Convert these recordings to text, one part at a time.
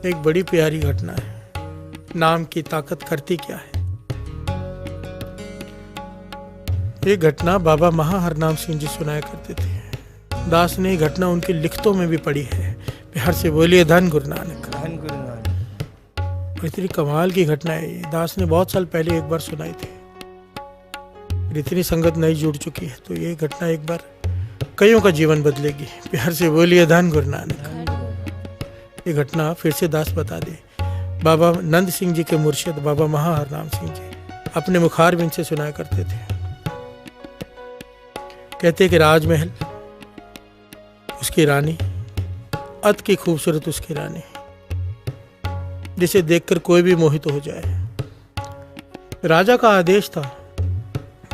एक बड़ी प्यारी घटना है। नाम की ताकत करती क्या है। ये घटना बाबा महाहरनाम सिंह जी सुनाया करते थे। दास ने ये घटना उनकी लिखतों में भी पढ़ी है। प्यार से बोलिए धन गुरु नानक। धन गुरु नानक। इतनी कमाल की घटना है ये। दास ने बहुत साल पहले एक बार सुनाई थी। इतनी संगत नहीं जुड़ चुकी है तो ये घटना एक बार कईयों का जीवन बदलेगी। प्यार से बोलिए धन गुरु नानक। ये घटना फिर से दास बता दे। बाबा नंद सिंह जी के मुर्शिद बाबा महाहरनाम सिंह जी अपने मुखारबिंद से सुनाया करते थे। कहते कि राजमहल, उसकी रानी, अति की खूबसूरत उसकी रानी, जिसे देखकर कोई भी मोहित हो जाए। राजा का आदेश था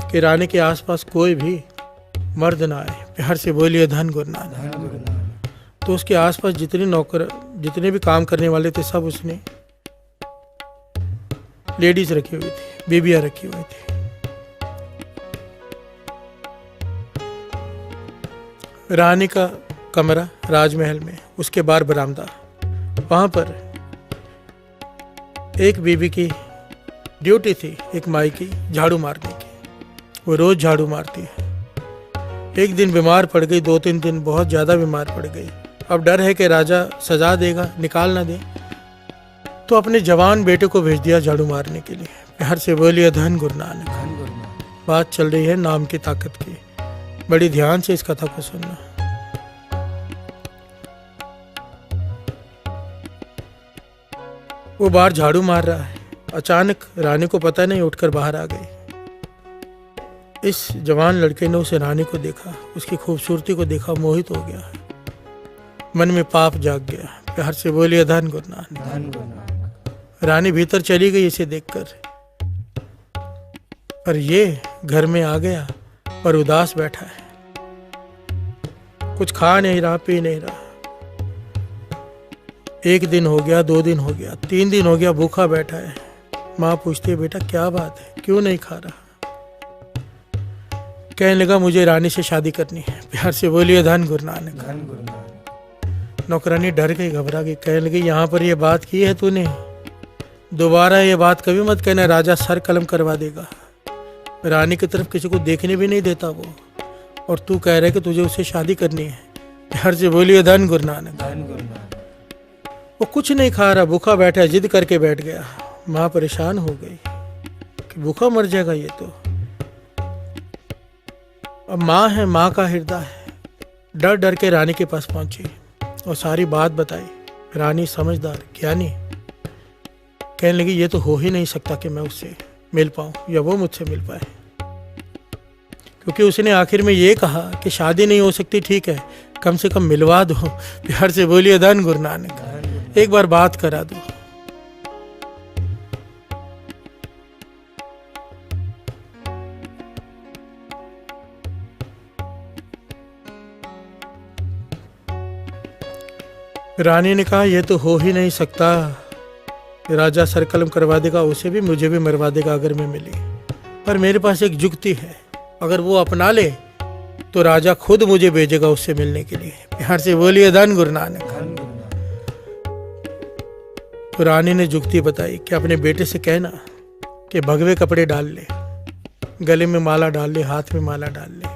कि रानी के आसपास कोई भी मर्द ना आए। प्यार से बोलिए धन गुरु नानक। तो उसके आसपास जितने नौकर, जितने भी काम करने वाले थे, सब उसने लेडीज रखी हुई थी, बीबियां रखी हुई थी। रानी का कमरा राजमहल में, उसके बाहर बरामदा, वहां पर एक बीबी की ड्यूटी थी, एक माई की, झाड़ू मारने की। वो रोज झाड़ू मारती है। एक दिन बीमार पड़ गई, 2-3 दिन बहुत ज्यादा बीमार पड़ गई। अब डर है कि राजा सजा देगा, निकाल ना दे, तो अपने जवान बेटे को भेज दिया झाड़ू मारने के लिए। प्यार से बोलिए धन गुरु नानक। बात चल रही है नाम की ताकत की। बड़ी ध्यान से इस कथा को सुनना। वो बाहर झाड़ू मार रहा है। अचानक रानी को पता नहीं, उठकर बाहर आ गई। इस जवान लड़के ने उसे रानी को देखा, उसकी खूबसूरती को देखा, मोहित हो गया। मन में पाप जाग गया। प्यार से बोलिए धन गुरु नानक। रानी भीतर चली गई इसे देखकर, पर ये घर में आ गया और उदास बैठा है। कुछ खा नहीं रहा, पी नहीं रहा। 1 दिन हो गया, 2 दिन हो गया, 3 दिन हो गया, भूखा बैठा है। माँ पूछती है, बेटा क्या बात है, क्यों नहीं खा रहा। कहने लगा, मुझे रानी से शादी करनी है। प्यार से बोलिए धन गुरु नानक। नौकरानी डर गई, घबरा गई। कहने लगी, यहाँ पर ये बात की है तूने, दोबारा ये बात कभी मत कहना, राजा सर कलम करवा देगा। रानी की तरफ किसी को देखने भी नहीं देता वो, और तू कह रहा है कि तुझे उससे शादी करनी है। प्यार से बोलिए धन गुरु नानक। वो कुछ नहीं खा रहा, भूखा बैठा है, जिद करके बैठ गया। माँ परेशान हो गई कि भूखा मर जाएगा ये तो। अब माँ है, माँ का हृदय है। डर डर के रानी के पास पहुंची और सारी बात बताई। रानी समझदार, ज्ञानी, कहने लगी, ये तो हो ही नहीं सकता कि मैं उससे मिल पाऊं या वो मुझसे मिल पाए, क्योंकि उसने आखिर में ये कहा कि शादी नहीं हो सकती, ठीक है, कम से कम मिलवा दो। प्यार से बोलिए धन गुरु नानक। एक बार बात करा दो। रानी ने कहा, यह तो हो ही नहीं सकता, राजा सर कलम करवा देगा, उसे भी मुझे भी मरवा देगा अगर मैं मिली। पर मेरे पास एक जुक्ति है, अगर वो अपना ले तो राजा खुद मुझे भेजेगा उससे मिलने के लिए। प्यार से बोलिए धन गुरु नानक। तो रानी ने जुक्ति बताई कि अपने बेटे से कहना कि भगवे कपड़े डाल ले, गले में माला डाल ले, हाथ में माला डाल ले,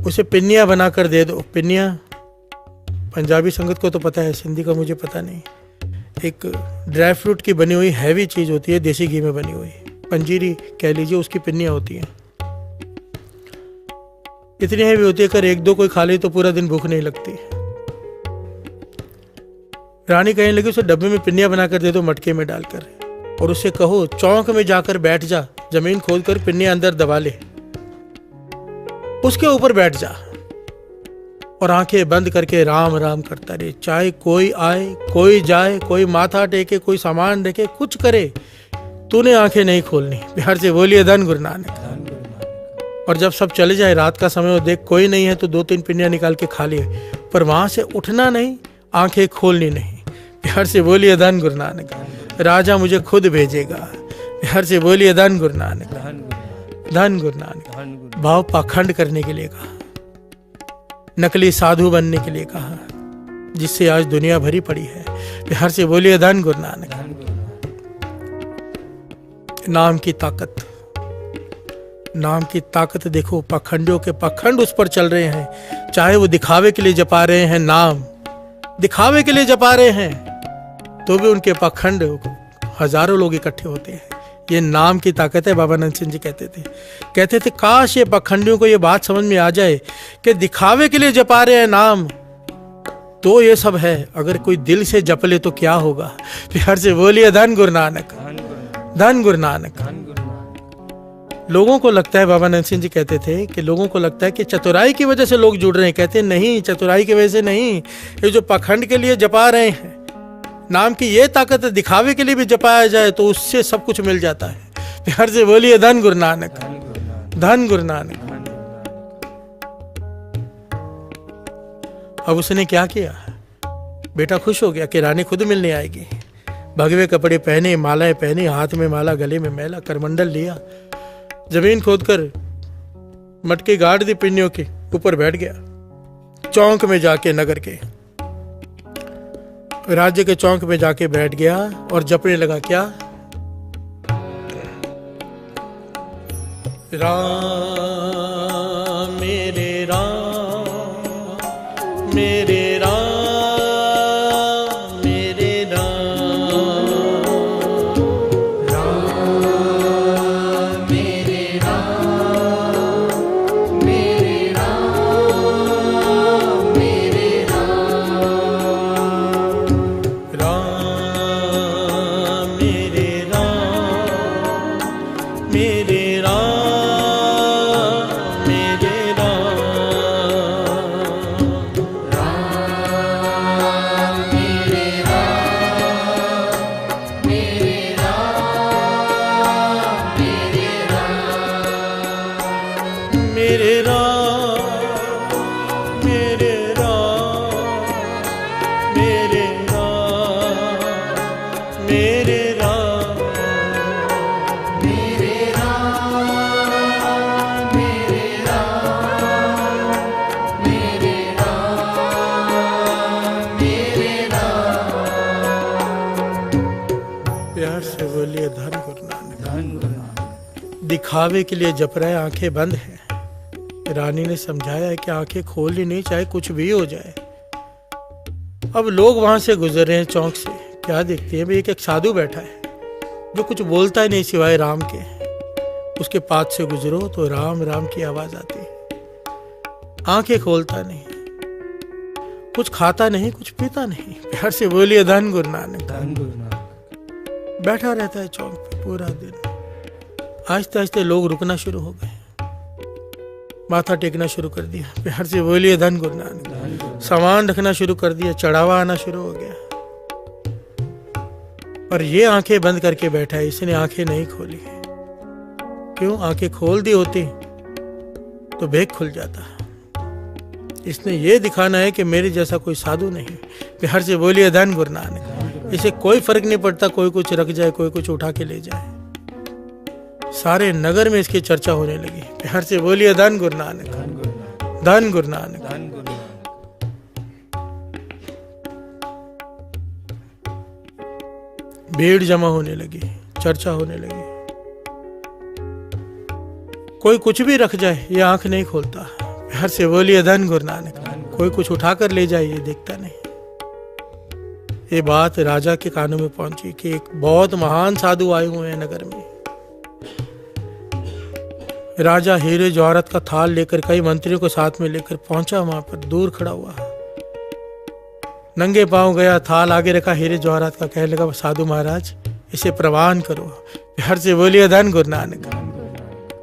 उसे पिन्नियां बनाकर दे दो। पिन्नियां पंजाबी संगत को तो पता है, सिंधी का मुझे पता नहीं। एक ड्राई फ्रूट की बनी हुई हैवी चीज होती है, देसी घी में बनी हुई, पंजीरी कह लीजिए, उसकी पिन्नियां होती हैं। इतनी हैवी होती है, अगर 1-2 कोई खा ले तो पूरा दिन भूख नहीं लगती। रानी कहने लगी, उसे डब्बे में पिन्नियां बनाकर दे दो, मटके में डालकर, और उससे कहो चौक में जाकर बैठ जा, जमीन खोद कर पिन्नियां अंदर दबा ले, उसके ऊपर बैठ जा और आंखें बंद करके राम राम करता रहे। चाहे कोई आए, कोई जाए, कोई माथा टेके, कोई सामान देखे, कुछ करे, तूने आंखें नहीं खोलनी। प्यार से बोलिए धन गुरु नानक। और जब सब चले जाए, रात का समय हो, देख कोई नहीं है तो 2-3 पिन्नियां निकाल के खा लिए, पर वहां से उठना नहीं, आंखें खोलनी नहीं। प्यार से बोलिए धन गुरु नानक। राजा मुझे खुद भेजेगा। प्यार से बोलिए धन गुरु नानक। धन गुरु नानक। भाव पाखंड करने के लिए कहा, नकली साधु बनने के लिए कहा, जिससे आज दुनिया भरी पड़ी है। बिहार से बोलिए धन गुरु नानक। धन गुरु नानक। नाम की ताकत, नाम की ताकत देखो। पाखंडियों के पाखंड उस पर चल रहे हैं, चाहे वो दिखावे के लिए जपा रहे हैं, नाम दिखावे के लिए जपा रहे हैं, तो भी उनके पाखंड हजारों लोग इकट्ठे होते हैं। ये नाम की ताकत है। बाबा नंद सिंह जी कहते थे काश ये पाखंडियों को ये बात समझ में आ जाए कि दिखावे के लिए जपा रहे हैं नाम, तो ये सब है, अगर कोई दिल से जप ले तो क्या होगा। प्यार से बोलिए धन गुरु नानक, धन गुरु नानक। लोगों को लगता है, बाबा नंद सिंह जी कहते थे कि लोगों को लगता है कि चतुराई की वजह से लोग जुड़ रहे हैं। कहते नहीं, चतुराई की वजह से नहीं, ये जो पाखंड के लिए जपा रहे हैं नाम की ये ताकत है, दिखावे के लिए भी जपाया जाए तो उससे सब कुछ मिल जाता है। प्यार से बोलिए धन गुरु नानक, धन गुरु नानक। अब उसने क्या किया, बेटा खुश हो गया कि रानी खुद मिलने आएगी। भगवे कपड़े पहने, मालाएं पहनी, हाथ में माला, गले में मैला, करमंडल लिया, जमीन खोदकर मटके गाड़ दी, पिन्नियों के ऊपर बैठ गया। चौक में जाके, नगर के राज्य के चौक में जाके बैठ गया और जपने लगा क्या, राम मेरे राम, मेरे राम, मेरे राम, राम मेरे राम, मेरे राम, मेरे राम, राम मेरे राम, मेरे राम, मेरे राम, राम मेरे राम, मेरे राम, मेरे राम, मेरे राम, मेरे राम, मेरे राम, मेरे राम, मेरे राम, मेरे राम, मेरे राम, मेरे राम। प्यार से बोलिए धन गुरु नानक। धन गुरु नानक। दिखावे के लिए जप रहा है, आंखें बंद हैं। रानी ने समझाया है कि आंखें खोलनी नहीं, चाहे कुछ भी हो जाए। अब लोग वहां से गुजर रहे हैं चौक से, क्या देखते हैं, भाई एक साधु बैठा है जो कुछ बोलता ही नहीं सिवाय राम के। उसके पास से गुजरो तो राम राम की आवाज आती है। आंखें खोलता नहीं, कुछ खाता नहीं, कुछ पीता नहीं। प्यार से बोलिए धन गुरु नानक। धन गुरु नानक। बैठा रहता है चौक पे पूरा दिन। आहिस्ते आहिस्ते लोग रुकना शुरू हो गए, माथा टेकना शुरू कर दिया। प्यार से बोलिए धन गुरु नानक। धन गुरु। सामान रखना शुरू कर दिया, चढ़ावा आना शुरू हो गया। और ये आंखें बंद करके बैठा है, इसने आंखें नहीं खोली। क्यों? आंखें खोल दी होती तो भेद खुल जाता। इसने ये दिखाना है कि मेरे जैसा कोई साधु नहीं। प्यार से बोलिए धन गुरु नानक। इसे कोई फर्क नहीं पड़ता कोई कुछ रख जाए, कोई कुछ उठा के ले जाए। सारे नगर में इसकी चर्चा होने लगी। प्यार से बोलिए धन गुरु नानक, धन गुरु नानक। धन गुरु नानक। धन गुरु नानक। भीड़ जमा होने लगी, चर्चा होने लगी। कोई कुछ भी रख जाए, ये आंख नहीं खोलता। प्यार से बोलिए धन गुरु नानक। कोई कुछ उठाकर ले जाए, ये देखता नहीं। ये बात राजा के कानों में पहुंची कि एक बहुत महान साधु आए हुए हैं नगर में। राजा हीरे जवाहरात का थाल लेकर कई मंत्रियों को साथ में लेकर पहुंचा। वहां पर दूर खड़ा हुआ, नंगे पांव गया, थाल आगे रखा हीरे जवाहरात का, कहने लगा साधु महाराज इसे प्रवान करो। प्यार से बोलिए धन गुरु नानक।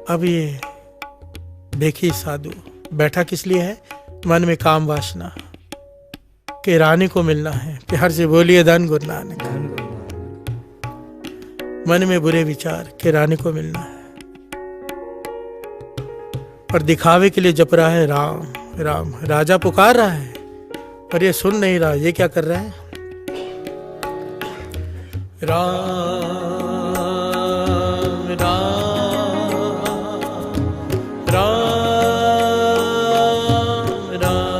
अब ये देखिए साधु बैठा किस लिए है? मन में काम वासना कि रानी को मिलना है। प्यार से बोलिए धन गुरु नानक। धन गुरु नानक। मन में बुरे विचार कि रानी को मिलना है, और दिखावे के लिए जप रहा है राम राम। राजा पुकार रहा है पर ये सुन नहीं रहा। ये क्या कर रहा है? राम राम राम राम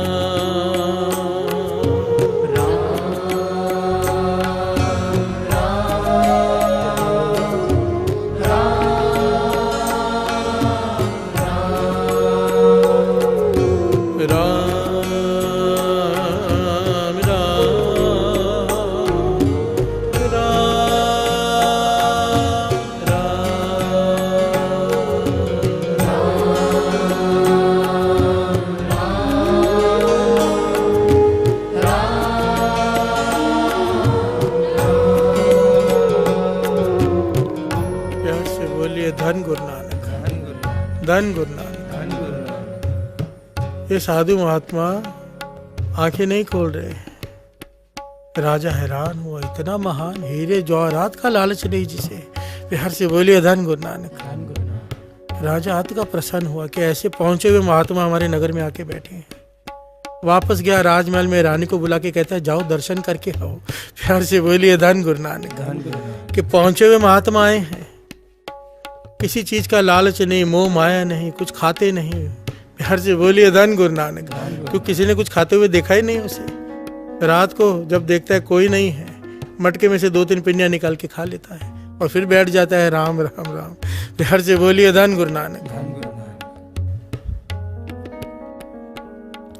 धन गुरु नानक। धन गुरु नानक। ये साधु महात्मा आंखें नहीं खोल रहे। राजा हैरान हुआ, इतना महान हीरे जवाहरात का लालच नहीं जिसे। बिहार से बोलिए धन गुरु नानक। धन गुरु नानक। राजा अत का प्रसन्न हुआ कि ऐसे पहुंचे हुए महात्मा हमारे नगर में आके बैठे हैं। वापस गया राजमहल में, रानी को बुला के कहता है जाओ दर्शन करके आओ। प्यार से बोलिए धन गुरु नानक। धन गुरु नानक। कि पहुंचे हुए महात्मा आए हैं, किसी चीज का लालच नहीं, मोह माया नहीं, कुछ खाते नहीं। प्यार से बोलिए धन गुरु नानक। क्योंकि किसी ने कुछ खाते हुए देखा ही नहीं उसे। रात को जब देखता है कोई नहीं है, मटके में से 2-3 पिंडियां निकाल के खा लेता है और फिर बैठ जाता है राम राम राम। प्यार से बोलिए धन गुरु नानक। धन गुरु नानक।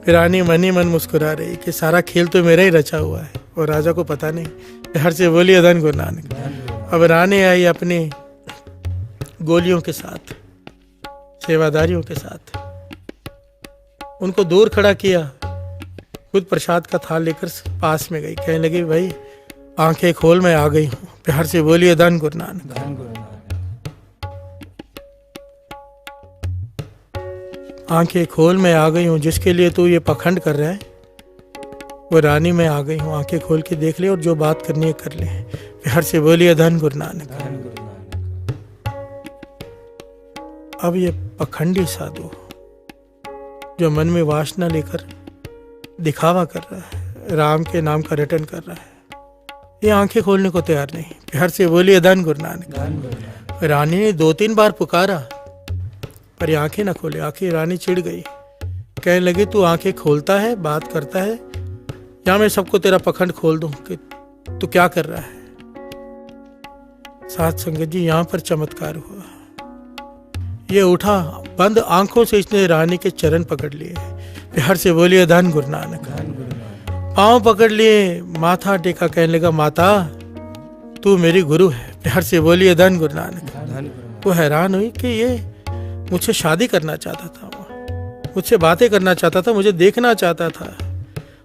रानी मन ही मन मुस्कुरा रही कि सारा खेल तो मेरा ही रचा हुआ है और राजा को पता नहीं। प्यार से बोलिए धन गुरु नानक। धन गुरु नानक। अब रानी आई अपने गोलियों के साथ, सेवादारियों के साथ, उनको दूर खड़ा किया, खुद प्रसाद का थाल लेकर पास में गई। कहने लगी भाई आंखें खोल, मैं आ गई हूँ। प्यार से बोलिए धन गुरु नानक। धन गुरु नानक। आंखें खोल, मैं आ गई हूँ। जिसके लिए तू ये पखंड कर रहा है वो रानी मैं आ गई हूँ। आंखें खोल के देख ले और जो बात करनी है कर ले। प्यार से बोलिए धन गुरु नानक। धन गुरु नानक। अब ये पखंडी साधु जो मन में वासना लेकर दिखावा कर रहा है, राम के नाम का रटन कर रहा है, ये आंखें खोलने को तैयार नहीं। प्यार से बोलिए धन गुरु नानक। धन गुरु नानक। रानी ने 2-3 बार पुकारा पर ये आंखें ना खोले। आखिर रानी चिढ़ गई, कहने लगी तू आंखें खोलता है, बात करता है, या मैं सबको तेरा पखंड खोल दूं कि तू क्या कर रहा है। साथ संगत जी यहाँ पर चमत्कार हुआ। ये उठा, बंद आंखों से इसने रानी के चरण पकड़ लिए। प्यार से बोलिए धन गुरु नानक। धन गुरु नानक। पांव पकड़ लिए, माथा टेका, कहने लगा माता तू मेरी गुरु है। प्यार से बोलिए धन गुरु नानक। धन गुरु नानक। वो हैरान हुई कि ये मुझसे शादी करना चाहता था, मुझसे बातें करना चाहता था, मुझे देखना चाहता था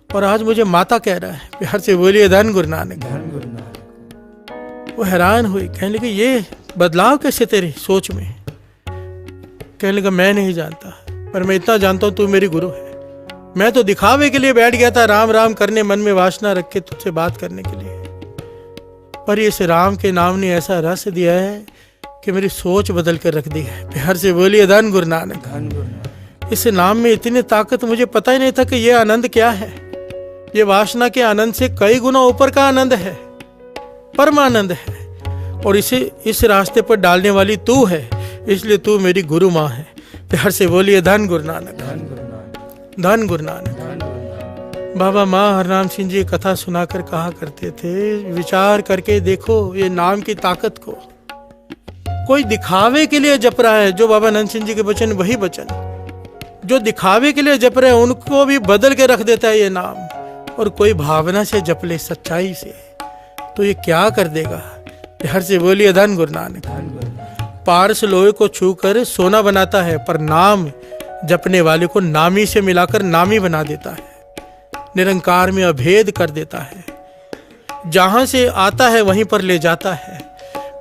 और आज मुझे माता कह रहा है। प्यार से बोलिए धन गुरु नानक। धन गुरु नानक। वो हैरान हुई, कहने लगी ये बदलाव कैसे तेरी सोच में। कहने लगा मैं नहीं जानता, पर मैं इतना जानता हूं तू मेरी गुरु है। मैं तो दिखावे के लिए बैठ गया था, राम राम करने, मन में वासना रख के तुझसे बात करने के लिए, पर इस राम के नाम ने ऐसा रस दिया है कि मेरी सोच बदल कर रख दी है। प्यार से बोलिए धन गुरु नानक। धन गुरु नानक। इस नाम में इतनी ताकत, मुझे पता ही नहीं था कि ये आनंद क्या है। ये वासना के आनंद से कई गुना ऊपर का आनंद है, परमानंद है, और इसे इस रास्ते पर डालने वाली तू है, इसलिए तू मेरी गुरु माँ है। प्यार से बोलिए धन गुरु नानक। धन गुरु नानक। धन गुरु नानक। धन गुरु नानक। बाबा माँ हरनाम सिंह जी कथा सुनाकर कहा करते थे, विचार करके देखो ये नाम की ताकत को। कोई दिखावे के लिए जप रहा है, जो बाबा नंद सिंह जी के वचन वही वचन, जो दिखावे के लिए जप रहे हैं उनको भी बदल के रख देता है ये नाम। और कोई भावना से जप ले, सच्चाई से, तो ये क्या कर देगा। प्यार से बोलिए धन गुरु नानक। धन गुरु नानक। पारस लोहे को छूकर सोना बनाता है, पर नाम जपने वाले को नामी से मिलाकर नामी बना देता है, निरंकार में अभेद कर देता है, जहां से आता है वहीं पर ले जाता है।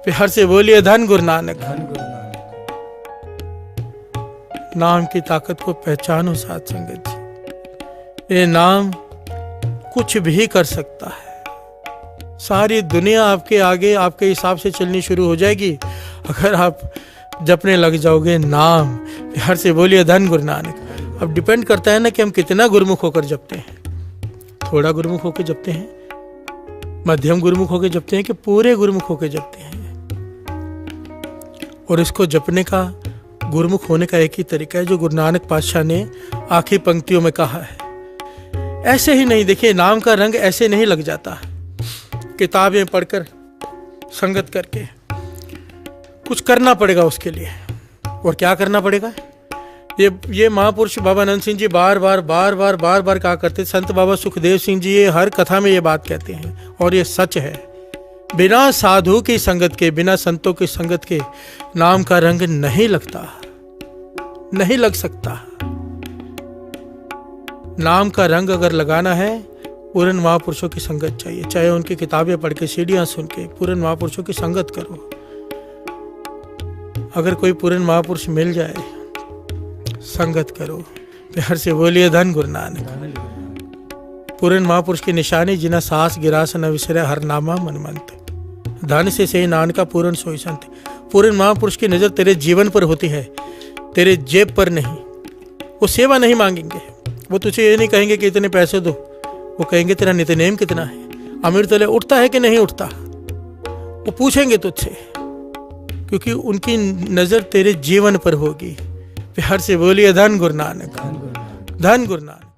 प्यार से बोलिए धन गुरु नानक। धन गुरु नानक। नाम की ताकत को पहचानो साथ संगत जी। ये नाम कुछ भी कर सकता है। सारी दुनिया आपके आगे आपके हिसाब से चलनी शुरू हो जाएगी अगर आप जपने लग जाओगे नाम। प्यार से बोलिए धन गुरु नानक। अब डिपेंड करता है ना कि हम कितना गुरुमुख होकर जपते हैं। थोड़ा गुरुमुख होकर जपते हैं, मध्यम गुरुमुख होकर जपते हैं, कि पूरे गुरुमुख होकर जपते हैं। और इसको जपने का, गुरुमुख होने का एक ही तरीका है जो गुरु नानक पातशाह ने आखिरी पंक्तियों में कहा है। ऐसे ही नहीं, देखिए नाम का रंग ऐसे नहीं लग जाता। किताबें पढ़कर, संगत करके, कुछ करना पड़ेगा उसके लिए। और क्या करना पड़ेगा, ये महापुरुष बाबा नंद सिंह जी बार बार कहा करते। संत बाबा सुखदेव सिंह जी ये हर कथा में ये बात कहते हैं और ये सच है। बिना साधु की संगत के, बिना संतों की संगत के नाम का रंग नहीं लगता, नहीं लग सकता। नाम का रंग अगर लगाना है, पूरन महापुरुषों की संगत चाहिए। चाहे उनकी किताबें पढ़ के, सीढ़ियां सुन के, पूरन महापुरुषों की संगत करो। अगर कोई पूरन महापुरुष मिल जाए संगत करो। प्यार से बोलिए धन गुरु नानक। धन गुरु नानक। पूर्ण महापुरुष की निशानी जिना सास गिरास न विसरे हर नामा मनमंत। धन से सही नानका पूर्ण सोई संत। पूर्ण महापुरुष की नजर तेरे जीवन पर होती है, तेरे जेब पर नहीं। वो सेवा नहीं मांगेंगे, वो तुझे ये नहीं कहेंगे कि इतने पैसे दो, वो कहेंगे तेरा नित्यनेम कितना है, अमीर तले उठता है कि नहीं उठता, वो पूछेंगे तुझसे, क्योंकि उनकी नजर तेरे जीवन पर होगी। प्यार से बोलिए धन गुरु नानक। धन गुरु नानक। धन गुरु नानक।